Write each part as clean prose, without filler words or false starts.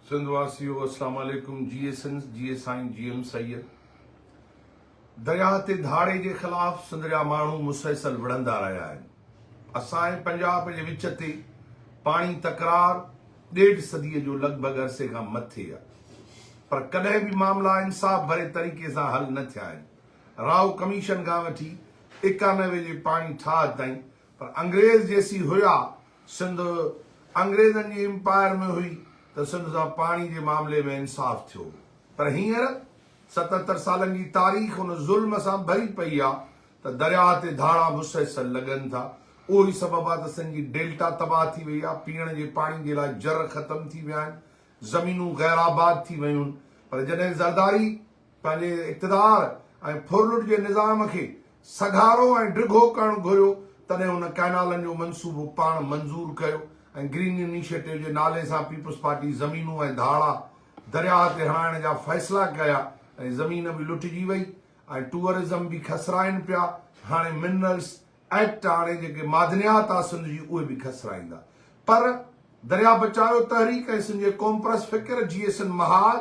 सिंधवासियों अस्सलाम वालेकुम। जीए साईं जीएम सैयद दरिया ते धाड़े के खिलाफ सिंध जा माण्हू मुसलसल विढ़ंदा रहिया आहिनि। असांजे पंजाब जे विच ते पाणी तकरार 1.5 सदी जो लगभग अरसे खां मथे आहे, पर कॾहिं भी मामला इंसाफ भरे तरीक़े सां हल न थिया आहिनि। राव कमीशन खां वठी 91 जे पाणी ठाह ताईं, पर अंग्रेज जेसी हुया सिंध अंग्रेजनि जे एम्पायर में हुई त सिंध सां पाणी जे मामले में इंसाफ थियो। पर हींअर 77 सालनि जी तारीख़ उन ज़ुल्म सां भरी पई आहे त दरिया ते धाड़ा मुसलसल लॻनि था। उहो ई सबबु आहे त सिंध जी डेल्टा तबाह थी वई आहे, पीअण जे पाणी जे लाइ जर ख़तम थी विया आहिनि, ज़मीनूं गैराबाद थी वयूं आहिनि। पर जॾहिं ज़रदारी पंहिंजे इक़्तिदार ऐं फुरलुट जे निज़ाम खे सघारो ऐं डिघो करणु घुरियो, तॾहिं हुन कैनालनि जो मंसूबो पाण मंज़ूर कयो ऐं ग्रीन इनिशिएटिव जे नाले सां पीपुल्स पार्टी ज़मीनूं ऐं धाड़ा दरिया ते हणाइण जा फ़ैसिला कया ऐं ज़मीन बि लुटिजी वई ऐं टूरिज़म बि खसराइनि पिया। हाणे मिनरल्स एक्ट हाणे जेके मादनियात आहे सिंध जी उहे बि खसराईंदा। पर दरिया बचायो तहरीक ऐं सिंध जे कॉम्प्रस फ़िक्र जीएसन महाल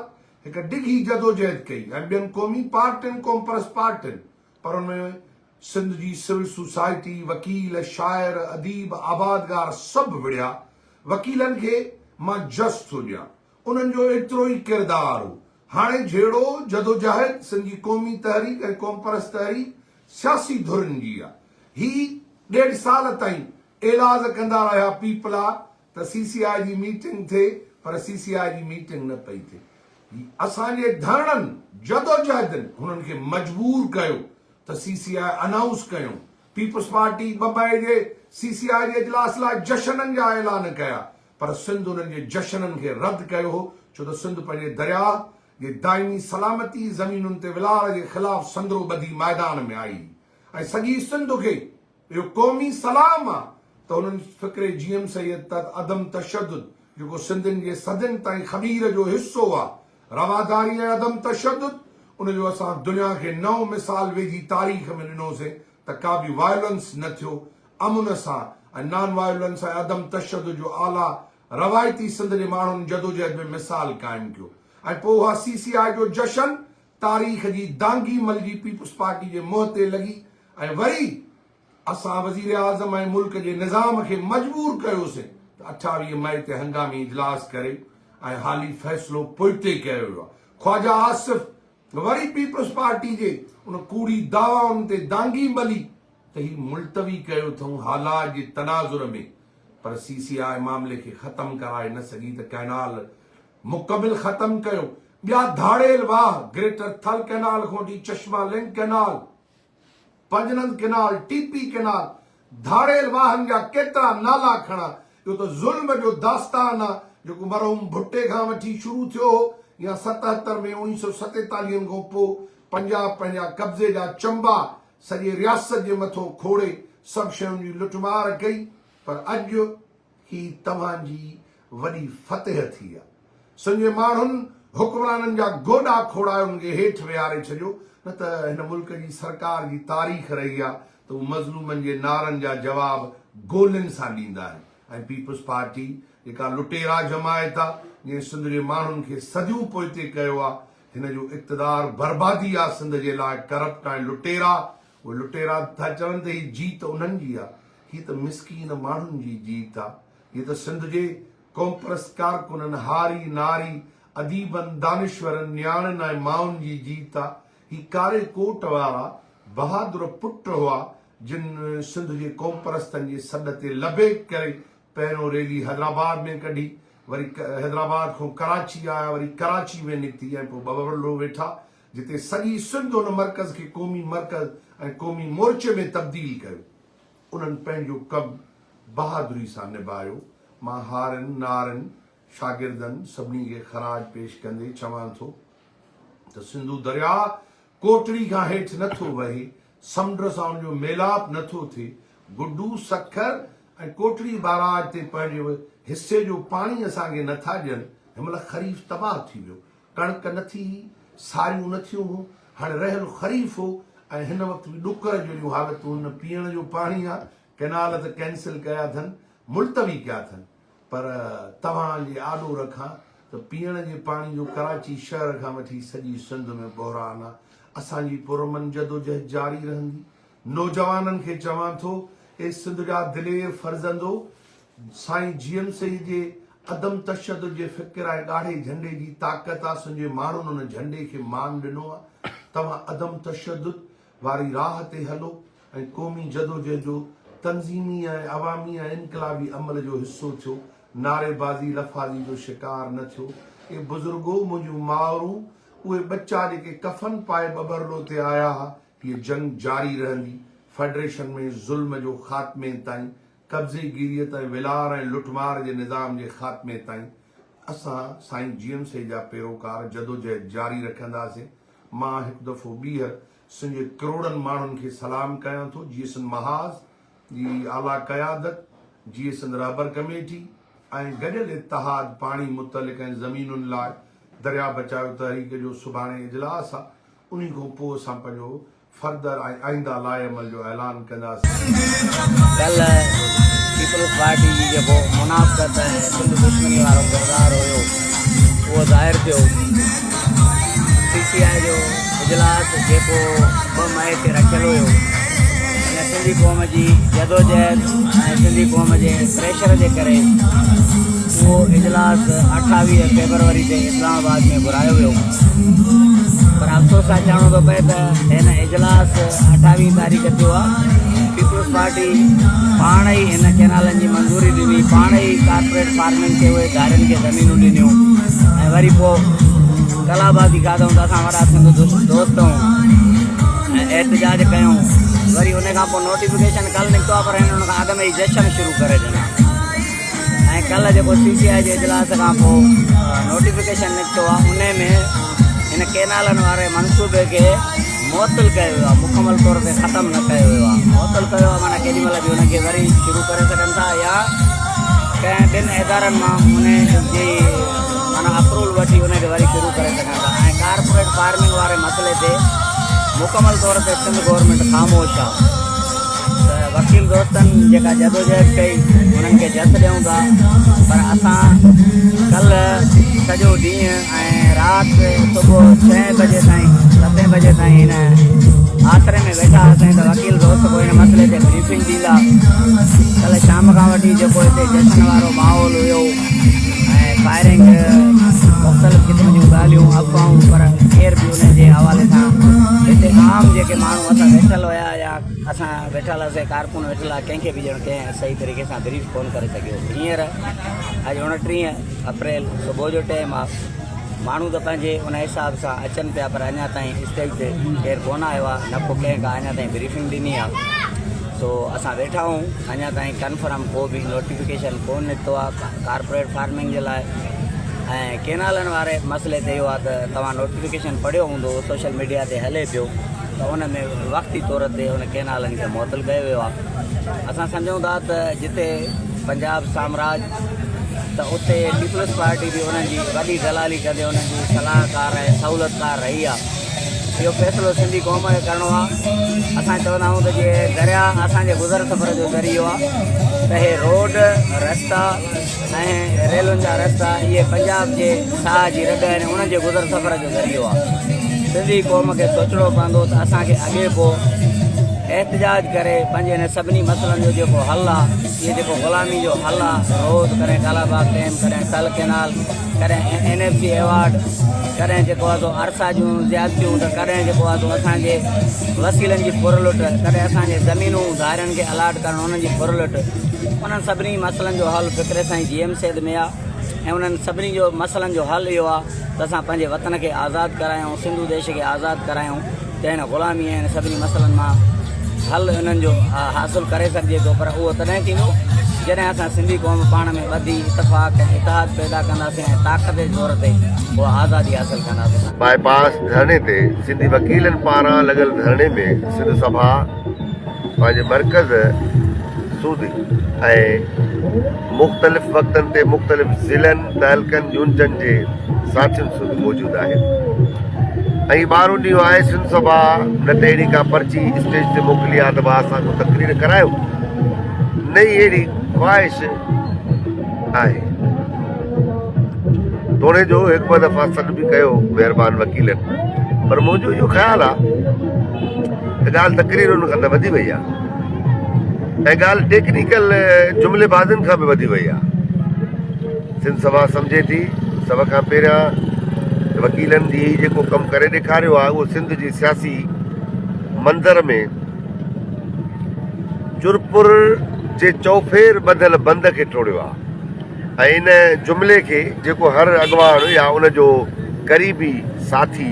हिकु डिघी जदोजहद कई ऐं ॿियनि क़ौमी पार्टियुनि कॉम्प्रस पार्टियुनि, पर उनमें सिंध जी सिविल सोसाइटी, वकील, शाइर, अदीब, आबादगार सभु विढ़िया। वकीलनि खे मां जस थो ॾियां, उन्हनि जो एतिरो ई किरदारु हो। हाणे जहिड़ो जदोजहद सिंध जी क़ौमी तहरीक ऐं कॉम्प्रस तहरीक सियासी धुरनि जी आहे। ही 1.5 साल ताईं एलाज़ कंदा रहिया पीपला त सीसीआई जी मीटिंग थिए, पर सीसीआई जी मीटिंग न पई थिए। असांजे धरणनि जदोजहदनि हुननि खे मजबूर कयो त सीसीआई अनाउंस कयूं। पीपुल्स पार्टी बम्बई जे सीसीआई जे इजलास लाइ जशननि जा ऐलान कया, पर सिंध उन्हनि जे जशननि खे रद्द कयो हो, छो त सिंध पंहिंजे दरिया जे दाइमी सलामती ज़मीनुनि ते विलार जे ख़िलाफ़ संदरो ॿधी मैदान में आई ऐं सॼी सिंध खे इहो क़ौमी सलाम आहे त हुननि फ़िक्रे जीएम सैयद तहत अदम तशद्दुद जेको सिंधियुनि जे सदियुनि ताईं ख़मीर जो हिसो आहे, रवादारी ऐं अदम तशद्दुद, उनजो असां दुनिया खे नओं मिसाल वेझी तारीख़ में ॾिनोसीं त का बि वायलेंस न थियो। अमुन सां ऐं नॉन वायलेंस ऐं अदम तशद्दुद जो आला रवायती सिंध जे माण्हुनि जदोजहद में मिसाल क़ाइमु कयो ऐं पोइ उहा सीसीआई जो जशन तारीख़ जी दांगी मलजी पीपुल्स पार्टी जे मुंहं ते लॻी ऐं वरी असां वज़ीर आज़म ऐं मुल्क जे निज़ाम खे मजबूर कयोसीं त 28 मई ते हंगामी इजलास करे ऐं हाली फ़ैसिलो पोइते कयो वियो आहे। ख्वाजा आसिफ वरी पीपुल्स पार्टी जे उन कूड़ी दावाउनि ते दांगी मली त ही मुलतवी कयो अथऊं हालात जे तनाज़ुर में, पर सीसीआई मामले खे ख़तम कराए न सघी त कैनाल मुकमिल ख़तम कयो। ॿिया धाड़ेल वाह ग्रेटर थल कैनाल खां वठी Chashma link canal, Panjnad canal, TP canal, धाड़ेल वाहन जा केतिरा नाला खणा। इहो त ज़ुल्म जो दास्तान आहे जेको मरहूम भुट्टे खां वठी शुरू थियो हो या 77 में 1947 खां पोइ पंजाब पंहिंजा कब्ज़े जा चंबा सॼे रियासत जे मथां खोड़े सभु शयुनि जी लुटमार कई। पर अॼु ही तव्हांजी वॾी फतेह थी आहे। सिंध जे माण्हुनि हुक्मराननि जा गोॾा खोड़ाए उनखे हेठि विहारे छॾियो, न त हिन मुल्क जी सरकार जी तारीख़ रही आहे त हू मज़लूमनि जे नारनि जा जवाब गोलियुनि सां ॾींदा आहिनि ऐं पीपुल्स पार्टी जेका लुटेरा जमायत आहे जंहिं सिंध जे माण्हुनि खे सदियूं पोइते कयो आहे, हिन जो इक़्तिदार बर्बादी आहे सिंध जे लाइ। करप्ट ऐं लुटेरा, उहे लुटेरा था चवनि त हीअ जीत उन्हनि जी आहे, हीअ त मिसकीन माण्हुनि जी जीत आहे। हीअ त सिंध जे कॉम्प्रस कारकुननि, हारी नारी, अदीबनि, दानिश्वरनि, न्याणियुनि ऐं माउनि जी जीत आहे। ही कारे कोट वारा बहादुर पुट हुआ जिन सिंध जे कॉम्प्रस्तनि जे सॾ ते लबे करे पहिरियों रैली हैदराबाद में कढी, वरी हैदराबाद खां कराची आया, वरी कराची में निकिती ऐं पोइ बबलो वेठा जिते सॼी सिंध उन मर्कज़ खे क़ौमी मर्कज़ ऐं क़ौमी मोर्चे में तब्दील कयो। उन्हनि पंहिंजो कमु बहादुरी सां निभायो। मां हारनि नारनि शागिर्दनि सभिनी खे ख़राज पेश कंदे चवां थो त सिंधु दरिया कोटड़ी खां हेठि नथो वहे, समुंड सां उनजो मेलाप नथो थिए। गुड्डू सखर ऐं कोटड़ी बाराज ते पंहिंजे हिसे जो पाणी असांखे नथा ॾियनि। हिनमहिल ख़रीफ़ तबाह थी वियो, कणिक न थी, सारियूं न थियूं, हाणे रहियल ख़रीफ़ हो ऐं हिन वक़्तु बि ॾुकर जहिड़ियूं हालतूं। न पीअण जो पाणी आहे, कैनाल त कैंसिल कया अथनि, मुलतवी कया अथनि, पर तव्हांजे आॾोर खां त पीअण जे पाणी जो कराची शहर खां वठी सॼी सिंध में बहिरान आहे। असांजी पुरमन जदोजहद जारी रहंदी। नौजवाननि खे चवां थो, ए सिंध जा दिलेर फर्ज़ंदो, साईं जीएम सई जे अदम तशद्दुद जे फ़िक्र ऐं ॻाढ़े झंडे जी ताक़त आहे। संजे माण्हुनि उन झंडे खे मान ॾिनो आहे। तव्हां अदम तशद्दुद वारी राह ते हलो ऐं क़ौमी जदोजहद जो तंज़ीमी ऐं अवामी ऐं इनकलाबी अमल जो हिसो थियो। नारेबाज़ी लफ़ाज़ी जो शिकार न थियो। ए बुज़ुर्गो, मुंहिंजूं मावरूं, उहे बच्चा जेके कफ़न पाए बबरलो ते आया हुआ, हीअ जंग जारी रहंदी। फेडरेशन में ज़ुल्म जो ख़ात्मे ताईं, कब्ज़े गिरियत ऐं विलार ऐं लुटमार जे निज़ाम जे ख़ात्मे ताईं असां साईं जीएम से जा पैरोकार जदोजहद जारी रखंदासीं। मां हिकु दफ़ो ॿीहर सिंध जे करोड़नि माण्हुनि खे सलाम कयां थो। जीएसन महाज़ जी आला क़यादत, जीएसन रहबर कमेटी ऐं गॾियल इतिहाद पाणी मुतलिक़ ऐं ज़मीनुनि लाइ दरिया बचाओ तहरीक जो सुभाणे इजलास आहे। उन खां पोइ असां पंहिंजो फर्दर ऐं आईंदा लाइ अमल जो ऐलान कंदासीं। कल पीपल्स पार्टी जी जेको मुनाफ़त सिंध दुश्मनी वारो किरदारु हुयो उहो ज़ाहिर थियो। CCI जो इजलास जेको 2 मई ते रखियलु हुयो, हिन सिंधी क़ौम जी जदोजहद ऐं सिंधी क़ौम जे प्रेशर जे करे उहो इजलास 28 फेबरवरी ते इस्लामाबाद में घुरायो वियो। पर अफ़सोस सां चवणो थो पए त हिन इजलास 28 तारीख़ थियो आहे। पीपल्स पार्टी पाण ई हिन कैनालनि जी मंज़ूरी ॾिनी, पाण ई कारपोरेट फार्मिंग खे उहे धारियुनि खे ज़मीनूं ॾिनियूं ऐं वरी पोइ कलाबाज़ी खाधऊं त असां वॾा सिंध दोस्त ऐं एहतजाज कयूं। वरी उन खां पोइ नोटिफिकेशन कल्ह निकितो आहे, पर हिन उन खां अॻु में ई जशन शुरू करे ॾिना। ऐं कल्ह जेको CCI जे इजलास खां पोइ नोटिफिकेशन निकितो आहे, उन में हिन कैनालनि वारे मनसूबे खे मुअतल कयो वियो आहे, मुकमल तौर ते ख़तमु न कयो वियो आहे। मुअतल कयो आहे माना केॾीमहिल बि हुनखे वरी शुरू करे सघनि था, या कंहिं 2 इदारनि मां उन जी माना अप्रूवल वठी उनखे वरी शुरू करे सघनि था। ऐं कारपोरेट फार्मिंग वारे मसइले ते मुकमल तौर ते सिंध गवर्नमेंट ख़ामोश आहे। त वकील दोस्तनि जेका जदोजहद कई उन्हनि खे जस ॾियूं था, पर असां कल्ह सॼो ॾींहुं ऐं राति सुबुह 6 बजे ताईं 7 बजे ताईं हिन आसरे में वेठा हुआसीं त वकील दोस्त को हिन मसइले ते ब्रीफिंग ॾींदा। कल्ह शाम खां वठी जेको हिते जशन वारो माहौल हुयो ऐं फायरिंग, मुख़्तलिफ़ क़िस्म जूं ॻाल्हियूं अफ़वाहूं, पर केर बि उन जे हवाले सां हिते आम जेके माण्हू असां वेठल हुया या असां वेठल हुआसीं, कारकुन वेठल आहे, कंहिंखे बि ॼण कंहिं सही तरीक़े सां ब्रीफ कोन करे सघियो। हींअर अॼु 29 अप्रैल सुबुह जो टाइम आहे। माण्हू त पंहिंजे उन हिसाब सां अचनि पिया, पर अञा ताईं स्टेज ते केरु कोन आयो आहे, न को कंहिं का अञा ताईं ब्रीफिंग ॾिनी आहे। सो असां वेठा आहियूं, अञा ताईं कंफर्म को बि नोटिफिकेशन कोन निकितो आहे कारपोरेट फार्मिंग जे लाइ। ऐं कैनालनि वारे मसइले ते इहो आहे त तव्हां नोटिफिकेशन पढ़ियो हूंदो, सोशल मीडिया ते हले पियो, त उन में वक़्ती तौर ते उन कैनालनि खे मुअतल कयो वियो आहे। असां सम्झूं था त जिते पंजाब साम्राज, त उते पीपल्स पार्टी बि उन्हनि जी वॾी दलाली कंदे उन्हनि जी सलाहकार ऐं सहूलियतकार रही आहे। इहो फ़ैसिलो सिंधी क़ौम खे करिणो आहे। असां चवंदा आहियूं त जे दरिया असांजे गुज़र सफ़र जो ज़रियो आहे, त हे रोड रस्ता ऐं रेलुनि जा रस्ता इहे पंजाब जे साह जी रग आहिनि, उन्हनि जे गुज़र सफ़र जो ज़रियो आहे। सिंधी क़ौम खे सोचणो पवंदो त असांखे अॻे पोइ एहतजाज करे पंहिंजे हिन सभिनी मसइलनि जो जेको हल आहे, इहो जेको ग़ुलामी जो हल आहे, रोज़ कॾहिं कालाबाग डैम, कॾहिं तल कैनाल, कॾहिं NFC अवॉर्ड, कॾहिं जेको आहे सो अरसा जूं ज़्यादतियूं, त कॾहिं जेको आहे सो असांजे वसीलनि जी पुरलुट, कॾहिं असांजे ज़मीनूं धारियुनि खे अलाट करणु उन्हनि जी पुरलुट, उन्हनि सभिनी मसइलनि जो हल फ़िक्र साईं GM सैद में आहे। ऐं उन्हनि सभिनी जो मसइलनि जो हल इहो आहे त असां पंहिंजे वतन खे आज़ादु करायूं, सिंधु देश खे आज़ादु करायूं, त हिन ग़ुलामी ऐं हिन सभिनी मसइलनि मां हल हिननि जो हासिलु करे सघिजे थो। पर उहो तॾहिं थींदो जॾहिं असां सिंधी क़ौम पाण में ॿधी इतफ़ाक़ ऐं इतिहाद पैदा कंदासीं ऐं ताक़त जे ज़ोर ते उहा आज़ादी हासिलु कंदासीं। बाईपास धरणे ते सिंधी वकीलनि पारां लॻल धरणे में सिंध सभा पंहिंजे मर्कज़ सूदी ऐं मुख़्तलिफ़ वक़्तनि ते मुख़्तलिफ़ ज़िलनि तहलकनि यूनिटनि जे साथियुनि सूदी मौजूदु आहे। ऐं 12 ॾींहं आहे सिंध सभा न त अहिड़ी का पर्ची स्टेज ते मोकिली आहे त भाउ असांजो तकरीर करायो, न ई अहिड़ी ख़्वाहिश आहे। तोड़े जो एक ॿ दफ़ा सॾु बि कयो महिरबान वकीलनि, पर मुंहिंजो इहो ख़्यालु आहे त ॻाल्हि तकरीर उन खां त वधी वई आहे ऐं ॻाल्हि टेक्निकल जुमिलेबाज़नि खां बि वधी वई आहे। सिंध सभा सम्झे थी सभ खां पहिरियां वकीलनि जी जेको कमु करे ॾेखारियो आहे उहो सिंध जी सियासी मंज़र में चुरपुर जे चौफेर ॿधल बंद खे टोड़ियो आहे ऐं इन जुमिले खे जेको हर अॻवान या उनजो क़रीबी साथी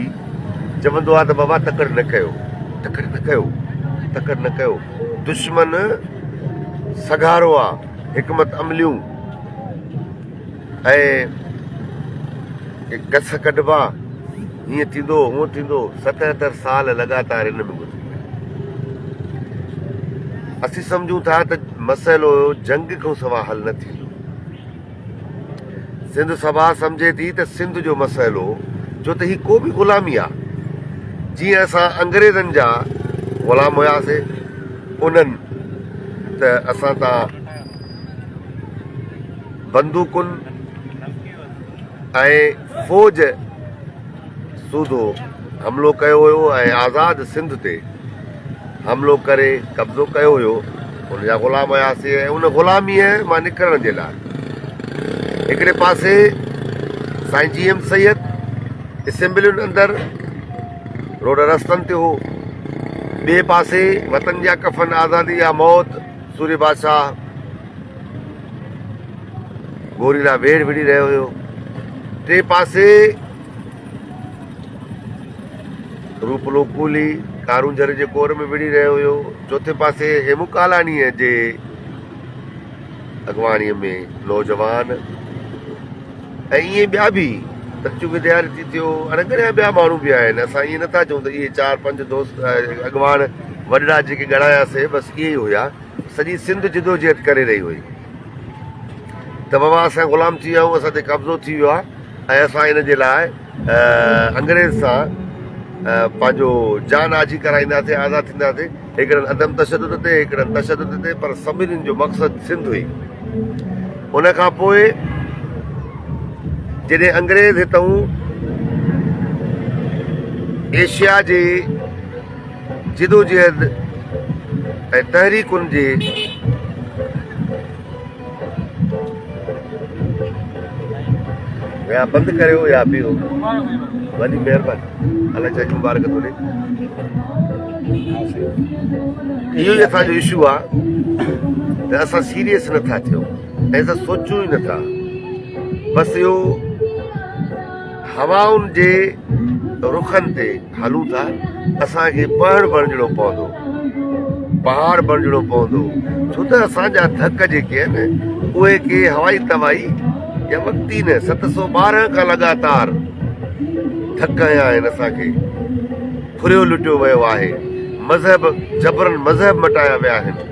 चवंदो आहे त बाबा तकड़ि न कयो, तकड़ि न कयो, तकड़ि न कयो, दुश्मन सघारो आहे, हिकमत अमलियूं ऐं गस कढिबा, हीअं थींदो हूअं थींदो, 77 साल लगातार हिन में गुज़री विया। असीं सम्झूं था त मसइलो जंग खां सवाइ हल न थींदो। सिंध सभा सम्झे थी त सिंध जो मसइलो जो त ही को बि ग़ुलामी आहे, जीअं असां अंग्रेज़नि जा ग़ुलाम हुयासीं उन्हनि त असां तां बंदूकुनि ऐं फ़ौज सूदो हमिलो कयो हुयो ऐं आज़ाद सिंध ते हमिलो करे कब्ज़ो कयो हुयो, उनजा ग़ुलाम हुयासीं ऐं उन ग़ुलामीअ मां निकिरण जे लाइ हिकिड़े पासे साईं GM सैयद असेंबलियुनि अंदरि रोड रस्तनि ते हो, ॿिए पासे वतन जा कफ़न आज़ादी या मौत सूर्य बादशाह गोरीला वेड़ विड़ी रहियो हुयो, टे पासे रूपलो कूली कारूंजर जे कोर में विड़ी रहियो हुयो, चौथे पासे हेमू कालाणीअ जे अॻवाणीअ में नौजवान ऐं ईअं ॿिया बि बच्चू विद्यार्थी थियो, हाणे घणा ॿिया माण्हू बि आहिनि। असां ईअं नथा चऊं त इहे 4-5 दोस्त अॻवान वॾड़ा जेके ॻणायासीं बसि इहे ई हुया, सॼी सिंध जिदोजहद करे रही हुई त बाबा असां ग़ुलाम थी विया आहियूं, असां ते कब्ज़ो थी वियो आहे ऐं असां इन जे लाइ अंग्रेज़ सां पंहिंजो जान आजी कराईंदासीं, आज़ाद थींदासीं, हिकिड़नि अदम तशदुद ते हिकिड़नि तशदुद ते, पर सभिनीनि जो मक़सदु सिंध हुई। उन खां पोइ जॾहिं अंग्रेज़ हितां एशिया जे जिदोजहद ऐं तहरीकुनि जे या बंदि करियो या बीहो, वॾी महिरबानी, अलाह चाहे मुबारक थो ॾे। इहो ई असांजो इशू आहे त असां सीरियस नथा थियूं ऐं असां सोचूं ई नथा, बसि इहो हवाउनि जे रुखनि ते हलूं था। असांखे पहाड़ बणिजणो पवंदो, पहाड़ बणिजणो पवंदो, छो त असांजा धक जेके आहिनि उहे के हवाई तवाई या वक़्ती न 712 खां लगातार धक आया आहिनि, असांखे फुरियो लुटियो वियो आहे, मज़हब जबरन मज़हब मटाया विया आहिनि,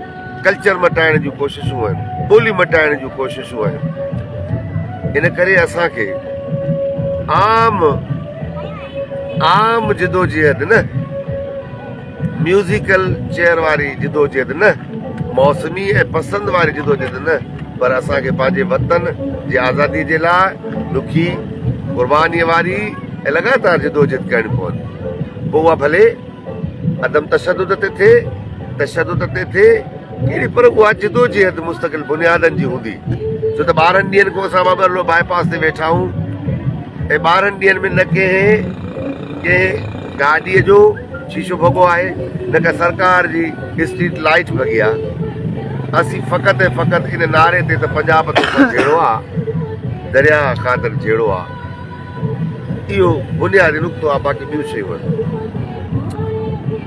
कल्चर मटाइण जूं कोशिशूं आहिनि, ॿोली मटाइण जूं कोशिशूं आहिनि। इन करे असांखे आम जिदोजहद न, म्यूज़िकल चेयर वारी जिदोजहद न, मौसमी ऐं पसंदि वारी जिदोजहद न, पर असांखे पंहिंजे वतन जी आज़ादी जे लाइ ॾुखी क़ुर्बानीअ वारी ऐं लगातार जिदोजहद करणी पवंदी। पोइ उहा भले अदम तशदुद ते थिए, तशदुद ते थिए कहिड़ी, पर उहा जिदोजहद मुस्तक़िल बुनियादनि जी हूंदी। छो त 12 ॾींहंनि खां असां बाबरलो बाईपास ते वेठा आहियूं ऐं 12 ॾींहंनि में न कंहिं गाॾीअ जो शीशो भॻो आहे, न का सरकार जी स्ट्रीट लाइट भॻी आहे। असीं फ़क़ति ऐं फ़क़ति इन नारे ते त पंजाब तोखां जहिड़ो आहे, दरिया ख़ातिर जहिड़ो आहे, इहो बुनियादी नुक़्तो आहे, बाक़ी ॿियूं शयूं आहिनि।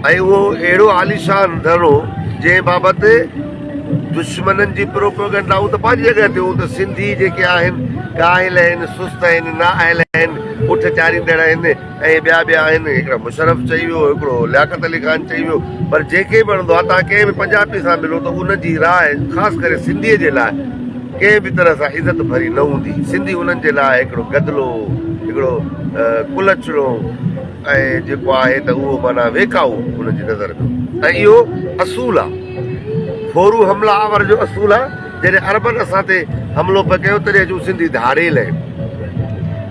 ऐं उहो अहिड़ो आलीशान धरणो जंहिं बाबति दुश्मननि जी प्रोपेगेंडा त पंहिंजी जॻह ते, त सिंधी जेके आहिनि काहिल आहिनि, सुस्त आहिनि, ना आयल आहिनि, पुठ चारींदड़ आहिनि ऐं ॿिया आहिनि। हिकिड़ा मुशरफ चई वियो, हिकिड़ो लियाकत अली खान चई वियो, पर जेके बि वणंदो आहे तव्हां कंहिं बि पंजाबी सां मिलो त उनजी राय ख़ासि करे सिंधीअ जे लाइ कंहिं बि तरह सां इज़त भरी न हूंदी। सिंधी उन्हनि जे लाइ हिकिड़ो गदलो, हिकिड़ो कुलचड़ो ऐं जेको आहे त उहो माना वेकाऊ उनजी नज़र में, ऐं इहो असूल आहे, फोरू हमला आवर जो असूल आहे। जॾहिं अरबन असां ते हमिलो पियो कयो तॾहिं जूं सिंधी धाड़ेल आहिनि,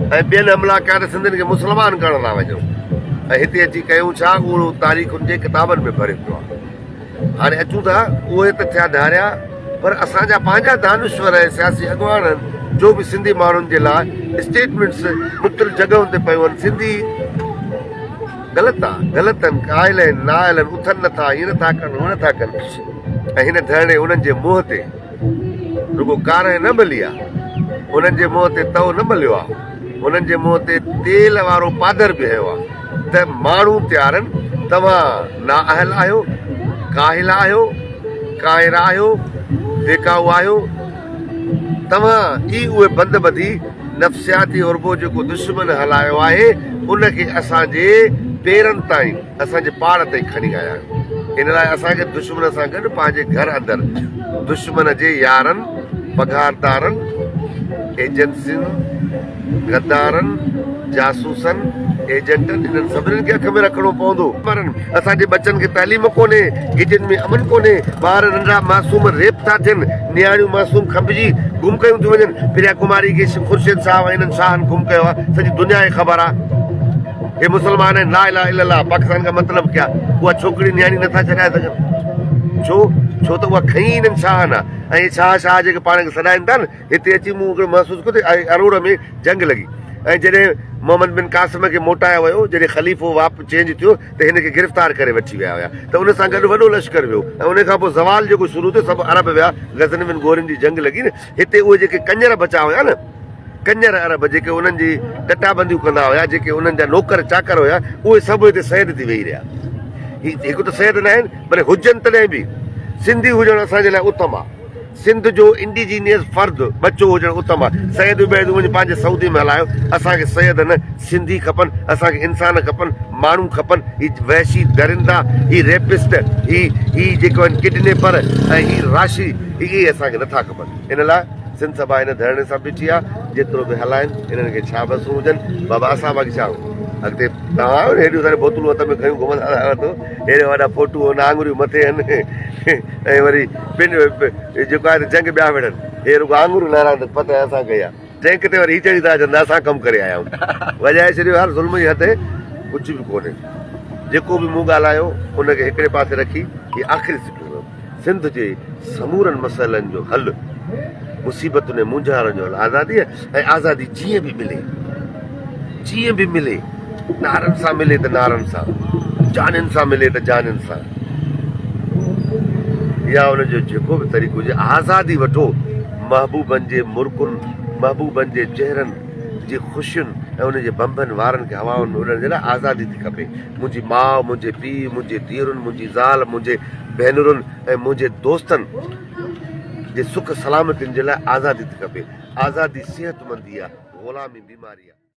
ऐं ॿियनि हमला कया त सिंधियुनि खे मुस्लमान करण था वञूं ऐं हिते अची कयूं छा उहो तारीख़ुनि जे किताबनि में भरे पियो आहे। हाणे अचूं था उहे त थिया धारिया, पर असांजा पंहिंजा दानिश्वर ऐं सियासी अॻुवाननि जो बि सिंधी माण्हुनि जे लाइ स्टेटमेंट्स मुख़्तलिफ़ जॻहियुनि ते पियूं आहिनि। सिंधी ग़लति आहे, ग़लति आहिनि, आयल आहिनि, न आयल आहिनि, उथनि नथा, हीअं नथा कनि, हूअं नथा कनि। ऐं हिन धरणे उन्हनि जे मुंहं ते रुगो कार न मिली आहे, उन्हनि जे मुंहं ते तओ न मिलियो आहे, उन्हनि जे मुंहं ते तेल वारो पादर बि हयो आहे त माण्हू तयार आहिनि। तव्हां नाअहल आहियो, काहिल आहियो, काइर आहियो, बेकाऊ आहियो, तव्हां ई उहे बंद बधी नफ़्सियाती उर्बो जेको दुश्मन हलायो आहे उनखे असांजे पेरनि ताईं, असांजे पाड़ ताईं खणी आया आहियूं। इन लाइ असांखे दुश्मन सां गॾु पंहिंजे घर अंदरि दुश्मन जे यारनि, पघारदारनि, एजेंसियुनि, गद्दारनि, जासूसनि, एजेंटनि, इन्हनि सभिनीनि खे अख में रखिणो पवंदो। असांजे बचनि खे तालीम कोन्हे, गिजनि में अमन कोन्हे, ॿार नंढा मासूम रेप था थियनि, नियाणियूं मासूम खंभिजी गुम कयूं थियूं वञनि। प्रिया कुमारी खे ख़ुर्शीद साहब इन्हनि शाहनि गुम कयो आहे, सॼी दुनिया खे ख़बर आहे। हे मुस्लमान आहिनि, ला इलाहा इल्लल्लाह, पाकिस्तान का मतिलबु क्या? उहा छोकिरी नियाणी नथा छॾाए सघनि, छो त उहा खई इन्हनि शाहनि आहे। ऐं शाह जेके पाण खे सॾाइनि था न, हिते अची मूं हिकिड़ो महसूसु कयो त अरोड़ में जंग लॻी ऐं जॾहिं मोहम्मद बिन कासिम खे मोटायो वियो, जॾहिं ख़लीफ़ो चेंज थियो त हिन खे गिरफ़्तार करे वठी विया हुया, त उन सां गॾु वॾो लश्कर वियो ऐं उन खां पोइ ज़वाल जेको शुरू थियो सभु अरब विया, गज़नी बिन गोरिन जी जंग लॻी न। हिते उहे जेके कंजर बचा हुया न, कंजर अरब जेके उन्हनि जी टटाबंदियूं कंदा हुया, जेके उन्हनि जा नौकर चाकर हुया, उहे सभु हिते सैद थी वेही रहिया। हिकु त सैद न आहिनि, पर हुजनि तॾहिं बि सिंधी हुजणु असांजे लाइ उत्तम आहे। सिंध जो इंडिजीनियस फर्द बचो हुजणु उत्तम आहे। सैद बैद वञी पंहिंजे सऊदी में हलायो, असांखे सैद न, सिंधी खपनि, असांखे इंसान खपनि, माण्हू खपनि। ही वहशी दरिंदा, ही रेपिस्ट, ही जेको आहिनि किडनेपर ऐं ही राशि, इहे असांखे नथा खपनि। इन लाइ सिंध सभा हिन धरणे सां बीठी आहे, जेतिरो बि हलाइनि इन्हनि खे छा बसूं हुजनि। बाबा असां बाक़ी छा अॻिते तव्हां आहियो न, हेॾियूं सारियूं बोतलूं हथ में खयूं घुमंदा आहियो, हेॾे वॾा फोटू आहिनि, आङुरियूं मथे आहिनि ऐं वरी जेको आहे जंग ॿिया विढ़नि, हे रुगो आङुरियूं लहराइनि त पत असां कई आहे। टैंक ते वरी ही चढ़ी था अचनि, असां कमु करे आया आहियूं। वॼाए छॾियो हर ज़ुल्म जे हथे, कुझु बि कोन्हे। जेको बि मूं ॻाल्हायो उनखे हिकिड़े पासे रखी ही आख़िरी सिखियो, सिंध जे समूरनि मसइलनि जो हल, मुसीबतुनि ऐं मुंझारनि जो हल, आज़ादी ऐं आज़ादी जीअं बि मिले, नारनि सां मिले त नारनि सां, जानियुनि सां मिले त जानियुनि सां, या हुनजो जेको बि तरीक़ो हुजे, आज़ादी वठो। महबूबनि जे मुर्कुनि, महबूबनि जे चहिरनि जी ख़ुशियुनि ऐं उनजे बंबनि वारनि खे हवाउनि में उड़ण जे लाइ आज़ादी थी खपे। मुंहिंजी माउ, मुंहिंजे पीउ, मुंहिंजे धीअरुनि, मुंहिंजी ज़ाल, मुंहिंजे भेनरुनि ऐं मुंहिंजे दोस्तनि जे सुख सलामतियुनि जे लाइ आज़ादी थी खपे। आज़ादी सिहतमंदी आहे, ग़ुलामी बीमारी आहे।